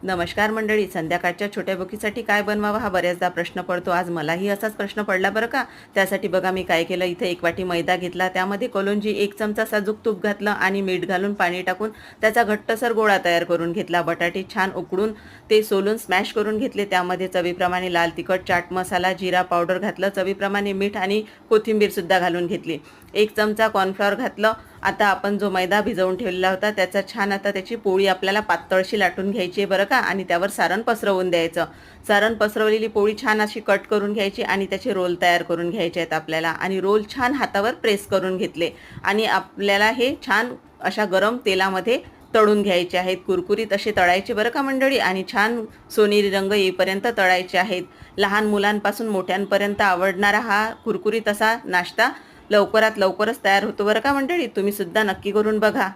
नमस्कार मंडळी. संध्याकाळच्या छोट्या बोकीसाठी काय बनवावं हा बऱ्याचदा प्रश्न पडतो. आज मलाही असाच प्रश्न पडला बरं का. त्यासाठी बघा मी काय केलं, इथे 1 वाटी मैदा घेतला, त्यामध्ये कलोंजी 1 चमचा साजूक तूप घातलं आणि मीठ घालून पाणी टाकून त्याचा घट्टसर गोळा तयार करून घेतला. बटाटे छान उकडून ते सोलून स्मॅश करून घेतले. त्यामध्ये चवीप्रमाणे लाल तिखट, चाट मसाला, जिरा पावडर घातलं, चवीप्रमाणे मीठ आणि कोथिंबीर सुद्धा घालून घेतली. 1 चमचा कॉर्नफ्लॉवर घातलं. आता आपण जो मैदा भिजवून ठेवलेला होता त्याचा छान आता त्याची पोळी आपल्याला पातळशी लाटून घ्यायची आहे बरं का. आणि त्यावर सारण पसरवून द्यायचं. सारण पसरवलेली पोळी छान अशी कट करून घ्यायची आणि त्याचे रोल तयार करून घ्यायचे आहेत आपल्याला. आणि रोल छान हातावर प्रेस करून घेतले आणि आपल्याला हे छान अशा गरम तेलामध्ये तळून घ्यायचे आहेत. कुरकुरीत असे तळायचे बरं का मंडळी. आणि छान सोनेरी रंग येईपर्यंत तळायचे आहेत. लहान मुलांपासून मोठ्यांपर्यंत आवडणारा हा कुरकुरीत असा नाश्ता लवकरात लवकरच तयार होतो बरं का मंडळी. तुम्ही सुद्धा नक्की करून बघा.